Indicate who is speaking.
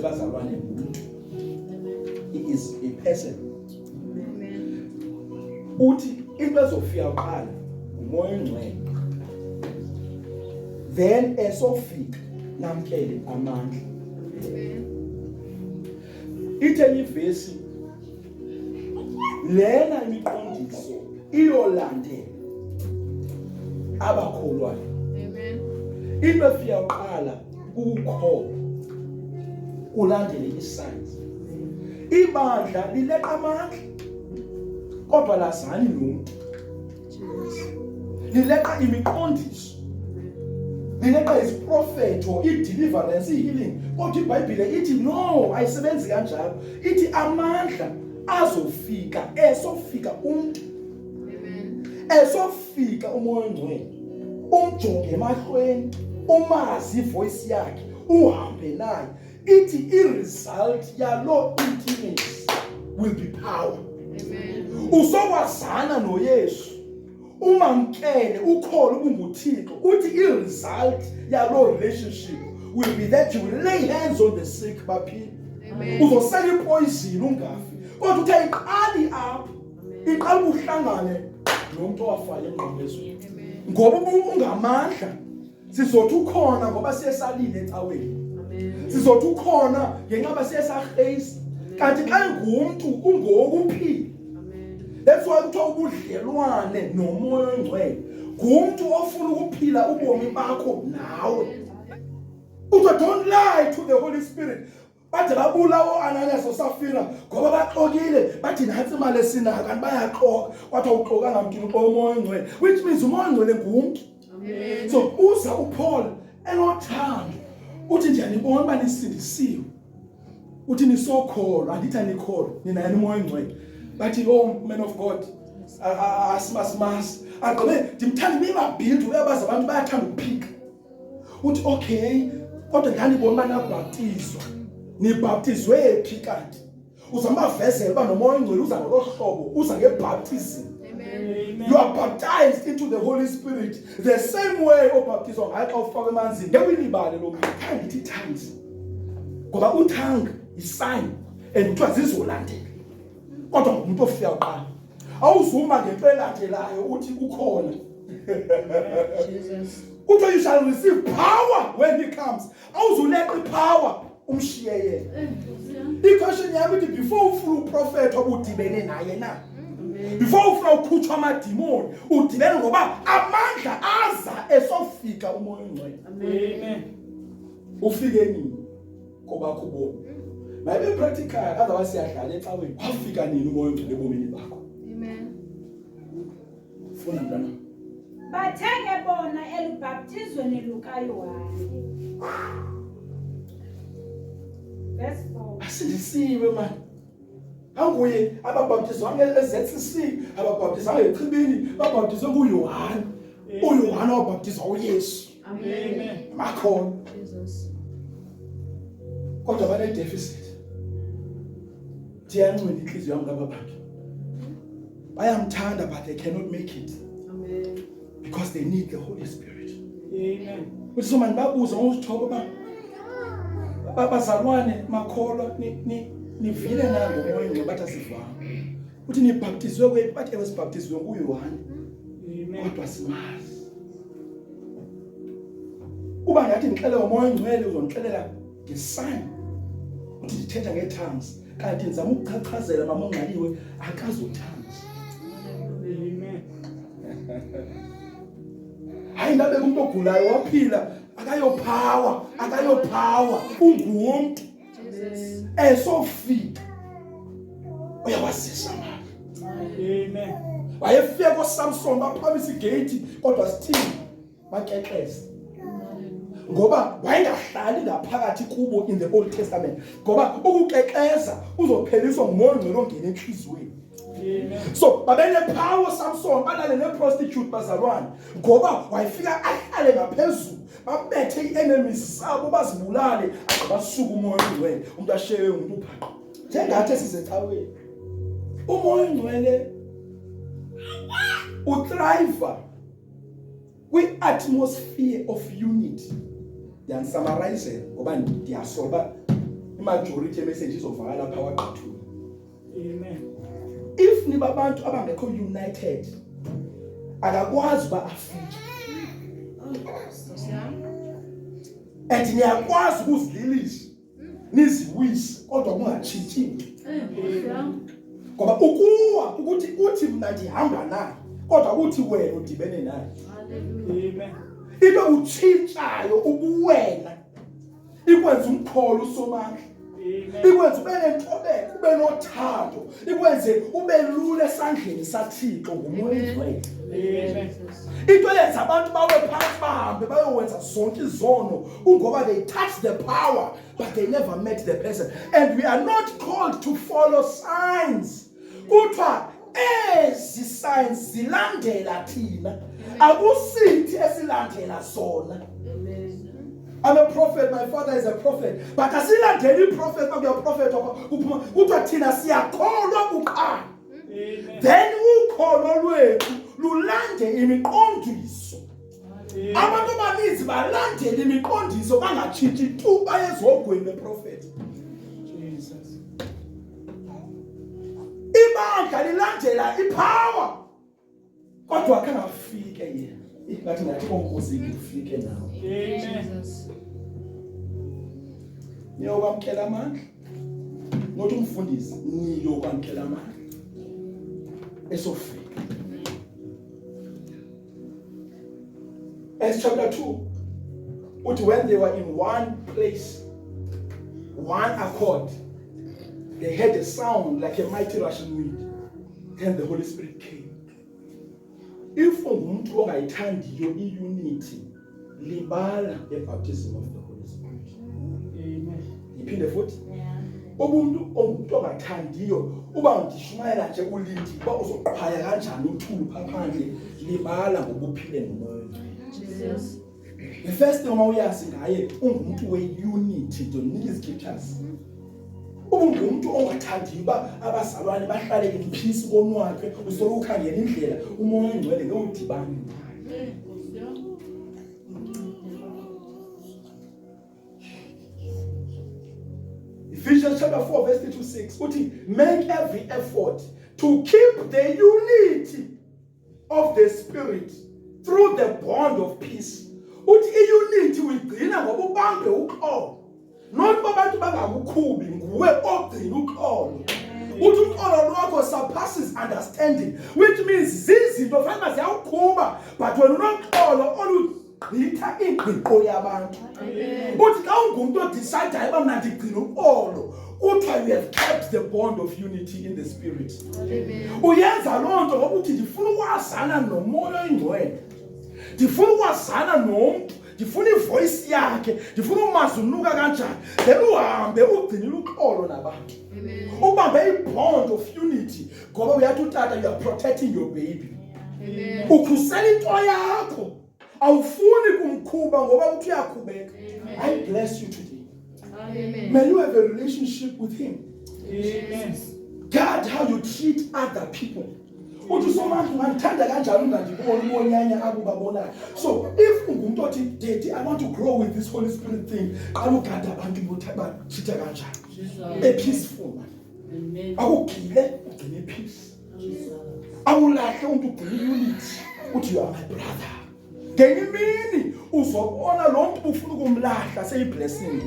Speaker 1: bazalwane umuntu. He is a person. Uthi into ezofika kuqala umoya ongcwele. Then esofika namkele amandla. Ithenye ivesi lena imiqondiso iyolandela abakholwayo. Amen. Into efika kuqala ukukholwa ulandele isigns. Ibandla lileqa amandla kodwa lazani nomuntu. Lileqa imiqondiso. Lileqa isiprophet or i-deliverance, i-healing. Kodwa iBhayibhile ithi no, ayisebenzi kanjalo. Ithi amandla azofika esofika umuntu. Amen. Esofika umoya ongcwele. Umjonge emahlweni, umazi ivoice yakhe, uhambe naye. Ithi i-result yalo intimacy will be power. Amen. Usokwazana noYesu. Umamkele ukholo kunguThixo. Uthi i-result yalo relationship will be that you will lay hands on the sick baphile. Uzosela ipoison ungafi. Kodwa uthi ayiqali apha. Iqala uhlangane nomuntu owafayo engqondweni. Ngoba ungamandla sizothi ukhona ngoba siyesalile ecaweni. Sizothi ukhona ngenxa siyesahaze. Kanti xa ngumuntu ungokuphila. That's why kuthiwa ubudlelwane nomoya ongcwele. Ngumuntu ofuna ukuphila ubomi bakho nawe. Uthi don't lie to the Holy Spirit. Bathi babulawo Ananias noSafira ngoba baxokile bathi nathi imali esinayo kanti bayaxoka kwathi uxoka ngamntwana omoya ongcwele, which means umoya ongcwele ngumuntu. Amen. So uza uPaul enothando uthi nje nibona banisindisiwe. Uthi nisokholwa andithi anikholwa nina umoya ongcwele. Bathi oh man of God asimas agqobe ndimthanda bebabhildu uyabaza abantu bayathanda ukuphika. Uthi okay kodwa ndanibona banabhaptizwa. Nibaptizwe phi kanti? Uzamavezela banomoya ongcwele uza ngohlobo uza ngebaptism. Amen. You are baptized into the Holy Spirit the same way obaptizwa ngayo xa ufaka emanzini. Ngekuyilibale lo muntu ithi tongues. Ngoba uthanga isign and kuthiwa zizolandela. Kodwa umuntu ofika uqala. Awuzuma ngento elandelayo uthi ukhona. Jesus. Uthi you shall receive power when he comes. Awuzuleqa ipower umshiye yena. I-question yami ithi before ufuna uprofeta obudibene naye na. Before ufuna ukukhutshwa amadimoni udibene ngoba amandla aza esofika umoya ongcwele. Amen. Ufike nini ngoba kubo. Maybe practical otherwise siyadlala ecaweni. Wafika nini umoya ongcwele ebomini bakho? Amen. Funa mntana.
Speaker 2: Bathenge bona elibaptizweni lukaYohane. Verse 4.
Speaker 1: Asindisiwe man. Anguye ababaptizwa ngeZCC, ababaptizwa echibini, babaptizwa nguYohane. uYohane wabaptizwa uYesu. Amen. Makho. Jesus. Kodwa bane deficit. Diyancwela inhliziyo yami ngaba bakhe. Bayamthanda but they cannot make it. Amen. Because they need the Holy Spirit. Amen. Kuthi somani babuza ngosithoba bazalwane makholwa nivile nango umoya ongcwele bathi asivanga. Uthi nibaptizwe kwethu bathi ebesibaptizwe nguYohane. Amen. Kodwa simazi. Uba ngathi ngixele umoya ongcwele uzongixelela ngesign. Uthi ndithetha ngetongues. Kanti nizama ukuchachazela mama ongcaliwe akazuthanda. Amen. Hayi ngabe umuntu ogulayo waphila akayopower ungumuntu. Jesus. Esofika uyawazisa manje. Amen. Wayefika koSamson baphamisa igate kodwa sithini bakeqeza. Ngoba wayengahlali ngaphakathi kubo in the Old Testament. Ngoba ukukeqeza uzopheliswa ngumoya ongcwele ongena enhliziyweni. Amen. So babene power Samson balale neprostitute bazalwane ngoba wayefika ahlale ngaphezulu babethe i-enemies sabo bazibulale abasuka umoya ongcwele umuntu ashewe umuntu uphaqa njengathi sizecaweni umoya ongcwele uthrive kwi-atmosphere of unity. Summarize ngoba ndiyasoba imajority message izovakala lapha kwagqathula.
Speaker 3: Amen.
Speaker 1: If nibabantu abangekho united akakwazi ba afike. And niyakwazi ukuzililisha niziwise kodwa kungatshintshi. Ngoba ukuwa ukuthi uthi mina ndihamba naye kodwa uthi wena udibene naye.
Speaker 3: Amen.
Speaker 1: Into utshintshayo ubuwena ikwenza umkholo usomandla. Ikwenza ube nentobeko, ube nothando, ikwenze ube lula esandleni saThixo ngumoya oyingcwele.
Speaker 3: Amen.
Speaker 1: Into yenza abantu bawe phansi bahambe bayowenza zonke izono ngoba they touch the power but they never met the person. And we are not called to follow signs. Kuthiwa ezi signs zilandela thina, akusithi esilandela sona. I'm a prophet, my father is a prophet. But asilandeli prophet bakuya prophet uphuma kuthiwa thina siyakholwa kuqala. Then ukholo lwethu lulande imiqondiso. Abantu abaninzi balandela imiqondiso bangatshintshi tu bayezogwena prophet.
Speaker 3: Jesus.
Speaker 1: Ibandla lilandela ipower. Kodwa akangafike yena. Ngathi ngathi konkosi ufike nawe.
Speaker 3: Amen.
Speaker 1: Niyokwamkela amandla. Nothi umfundisi niyokwamkela amandla. Esofika. Acts chapter 2. When they were in one place, one accord, they heard a sound like a mighty rushing wind. Then the Holy Spirit came. If umuntu ongayithandiyo i-unity libala baptism of the Holy Spirit.
Speaker 3: Amen.
Speaker 1: Iphinde futhi. Umuntu ongathandiyo uba ngidishumayela nje ulindi ba uzoqhaya kanjani uthulu phandle libala ngokuphile nomoya.
Speaker 2: Jesus.
Speaker 1: The first thing uma uyazi ngaye ungumuntu we-unity, don't need scriptures. Umuntu ongathandiyo ba abazalwane bahlale in peace konwakhe usolo ukhangela indlela umoya oyingcwele ngewudibani. Ephesians chapter 4 verse 3-6 uthi make every effort to keep the unity of the spirit through the bond of peace. Uthi i-unity uyigcina ngoba ubambe uxolo. Not babantu bangakukhubi nguwe ogcina uxolo. Uthi uxolo lwakho surpasses understanding, which means zizinto fanele ziyawukhuba but wena unoxolo olugqitha ingqiqo yabantu. Uthi xa ungumuntu odecidayo uba mna ndigcina uxolo kuthiwa you have kept the bond of unity in the spirit. Uyenza loo nto ngoba uthi ndifuna ukwazana nomoya oyingcwele, ndifuna ukwazana nomntu, ndifuna ivoice yakhe, ndifuna umazi unuka kanjani, then uhambe ugcinile uxolo nabantu. Ubambe i-bond of unity ngoba uyathi utata you are protecting your baby. Ukhusela into yakho, awufuni kumkhuba ngoba uthi uyakhubeka. I bless you today.
Speaker 2: Amen.
Speaker 1: May you have a relationship with him.
Speaker 3: Amen.
Speaker 1: God, how you treat other people. Uthi somantu ngithanda kanjani ungandiboni ubonyanya akubabonayo. So if ungumuntu othi daddy I want to grow with this Holy Spirit thing, qala ugada abantu bothitha kanjani. A peaceful man.
Speaker 2: Amen.
Speaker 1: Awugile ugcine peace. Awulahle umuntu ugcine unity. Uthi you are my brother. Ngenye imini uzobona lo muntu ufuna ukumlahla seyiblessing.